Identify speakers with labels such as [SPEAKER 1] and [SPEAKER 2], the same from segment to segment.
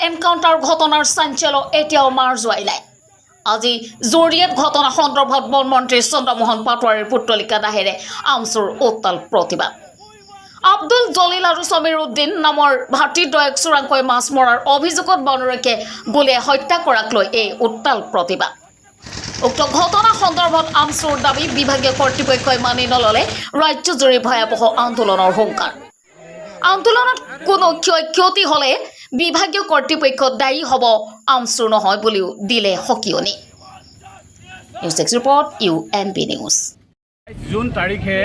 [SPEAKER 1] Encounter ঘটনাৰ চাঞ্চল্য এতিয়াও মাৰ যোৱাই নাই। আজি জৰিয়ত ঘটনা সন্দৰ্ভত বনমন্ত্ৰী চন্দ্ৰমোহন পাটোৱাৰীৰ পুত্তলিকা দাহেৰে আমচুৰ উত্তাল প্ৰতিবাদ। আব্দুল জলিল আৰু সমীৰ উদ্দিন নামৰ ভাতৃদ্বয়ক চোৰাংকৈ মাছ মৰাৰ অভিযোগত বনৰক্ষীয়ে গুলীয়াই হত্যা কৰাক লৈ এই উত্তাল প্ৰতিবাদ। উক্ত ঘটনা সন্দৰ্ভত আমচুৰ দাবী বিভাগীয় কৰ্তৃপক্ষই মানি নললে ৰাজ্যজুৰি ভয়াৱহ আন্দোলনৰ হুংকাৰ। আন্দোলনত কোনো ক্ষয়ক্ষতি হ'লে বিভাগীয় কৰ্তৃপক্ষ দায়ী হ'ব, আমচুৰ নহয় বুলিও দিলে সকিয়নি। News desk report UNB news.
[SPEAKER 2] জুন তাৰিখে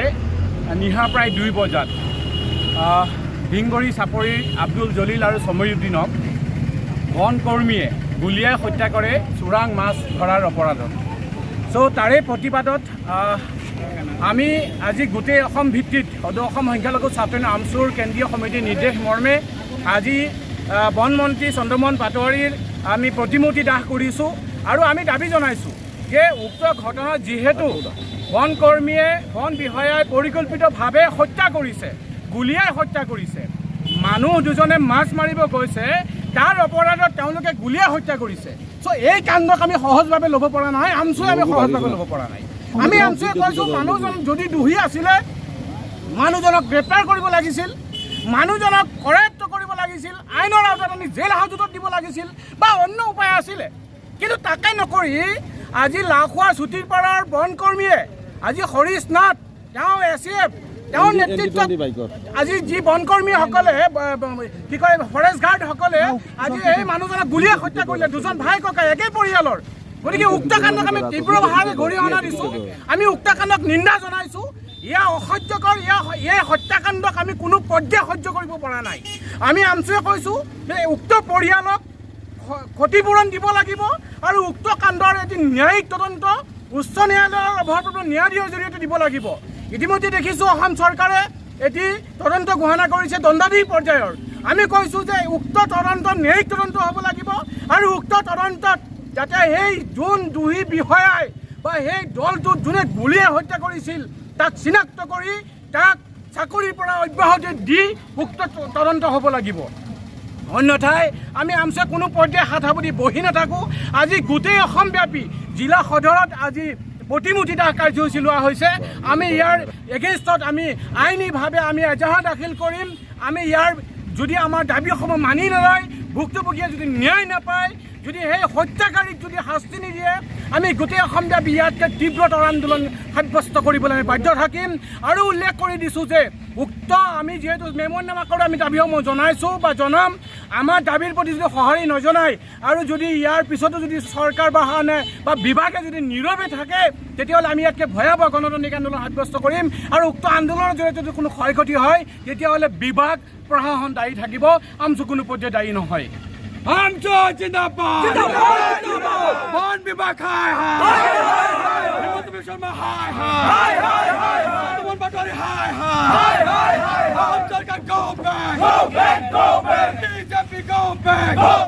[SPEAKER 2] নিশা প্ৰায় 2 বজাত ভিংগৰী চাপৰিৰ আব্দুল জলিল আৰু সমীৰ উদ্দিনক বনকৰ্মীয়ে গুলীয়াই হত্যা কৰে চোৰাং মাছ ধৰাৰ অপৰাধত। তাৰে প্ৰতিবাদত আমি আজি গোটেই অসম ভিত্তিত সদৌ অসম সংখ্যালঘু ছাত্ৰ আমচুৰ কেন্দ্ৰীয় সমিতিৰ নিৰ্দেশ মৰ্মে আজি বনমন্ত্ৰী চন্দ্ৰমোহন পাটোৱাৰীৰ আমি প্ৰতিমূৰ্তি দাহ কৰিছোঁ আৰু আমি দাবী জনাইছোঁ যে উক্ত ঘটনাত যিহেতু বনকৰ্মীয়ে বন বিষয়াই পৰিকল্পিতভাৱে হত্যা কৰিছে, গুলীয়াই হত্যা কৰিছে, মানুহ দুজনে মাছ মাৰিব গৈছে, তাৰ অপৰাধত তেওঁলোকে গুলীয়াই হত্যা কৰিছে। এই কাণ্ডক আমি সহজভাৱে ল'ব পৰা নাই, আমচুৱে আমি সহজভাৱে ল'ব পৰা নাই। আমি আমচুৱে কৈছোঁ মানুহজন যদি দোষী আছিলে মানুহজনক গ্ৰেপ্তাৰ কৰিব লাগিছিল, মানুহজনক কৰায়ত্ব কৰিব লাগিছিল, আইনৰ আওতাত আমি জেল হাজতত দিব লাগিছিল বা অন্য উপায় আছিলে, কিন্তু তাকে নকৰি আজি লাখুৱাৰ চুটিৰপাৰাৰ বনকৰ্মীয়ে আজি হৰিশ নাথ তেওঁ ACF তেওঁৰ নেতৃত্বত আজি যি বনকৰ্মীসকলে কি কয় ফৰেষ্ট গাৰ্ডসকলে আজি এই মানুহজনক গুলীয়াই হত্যা কৰিলে, দুজন ভাই ককাই একে পৰিয়ালৰ। গতিকে উক্ত কাণ্ডক আমি তীব্ৰভাৱে গৰিহণা দিছোঁ, আমি উক্ত কাণ্ডক নিন্দা জনাইছোঁ। ইয়া অসহ্যকৰ, এই হত্যাকাণ্ডক আমি কোনো পৰ্যায় সহ্য কৰিব পৰা নাই। আমি আমচুৱে কৈছোঁ যে উক্ত পৰিয়ালক ক্ষতিপূৰণ দিব লাগিব আৰু উক্ত কাণ্ডৰ এটি ন্যায়িক তদন্ত উচ্চ ন্যায়ালয়ৰ অভাৱপ্ৰাপ্ত ন্যায়াধীশৰ জৰিয়তে দিব লাগিব। ইতিমধ্যে দেখিছোঁ অসম চৰকাৰে এটি তদন্ত ঘোষণা কৰিছে দণ্ডাধীশ পৰ্যায়ৰ। আমি কৈছোঁ যে উক্ত তদন্ত ন্যায়িক তদন্ত হ'ব লাগিব আৰু উক্ত তদন্তত যাতে সেই যোন দোষী বিষয়াই বা সেই দলটোত যোনে গুলীয়াই হত্যা কৰিছিল তাক চিনাক্ত কৰি তাক চাকৰিৰ পৰা অব্যাহতি দি উক্ত তদন্ত হ'ব লাগিব। অন্যথাই আমি আমচুৱে কোনো পৰ্যায় হাত সাৱটি বহি নাথাকোঁ। আজি গোটেই অসমব্যাপী জিলা সদৰত আজি প্ৰতিমূৰ্তি দাহ কাৰ্যসূচী লোৱা হৈছে। আমি ইয়াৰ এগেইনষ্টত আমি আইনীভাৱে আমি এজাহাৰ দাখিল কৰিম। আমি ইয়াৰ যদি আমাৰ দাবীসমূহ মানি নলয়, ভুক্তভোগীয়ে যদি ন্যায় নাপায়, যদি সেই হত্যাকাৰীক যদি শাস্তি নিদিয়ে, আমি গোটেই অসমব্যাপী ইয়াতকৈ তীব্ৰতৰ আন্দোলন সাব্যস্ত কৰিবলৈ আমি বাধ্য থাকিম। আৰু উল্লেখ কৰি দিছোঁ যে উক্ত আমি যিহেতু মেম'ৰেণ্ডাম আকাৰত আমি দাবীসমূহ জনাইছোঁ বা জনাম, আমাৰ দাবীৰ প্ৰতি যদি সঁহাৰি নজনায় আৰু যদি ইয়াৰ পিছতো যদি চৰকাৰ বা বিভাগে যদি নীৰৱে থাকে, তেতিয়াহ'লে আমি ইয়াতকৈ ভয়াৱহ গণতান্ত্ৰিক আন্দোলন সাব্যস্ত কৰিম। আৰু উক্ত আন্দোলনৰ জৰিয়তে যদি কোনো ক্ষয় ক্ষতি হয় তেতিয়াহ'লে বিভাগ প্ৰশাসন দায়ী থাকিব, আমচু কোনো পৰ্যায়ে দায়ী নহয়। আমচু জিন্দাবাদ, বন বিভাগ হায় হায়, হিমন্ত বিশ্ব শৰ্মা হায় হায়, চন্দ্ৰমোহন পাটোৱাৰী হায় হায়, অসম চৰকাৰ go back, BJP go back।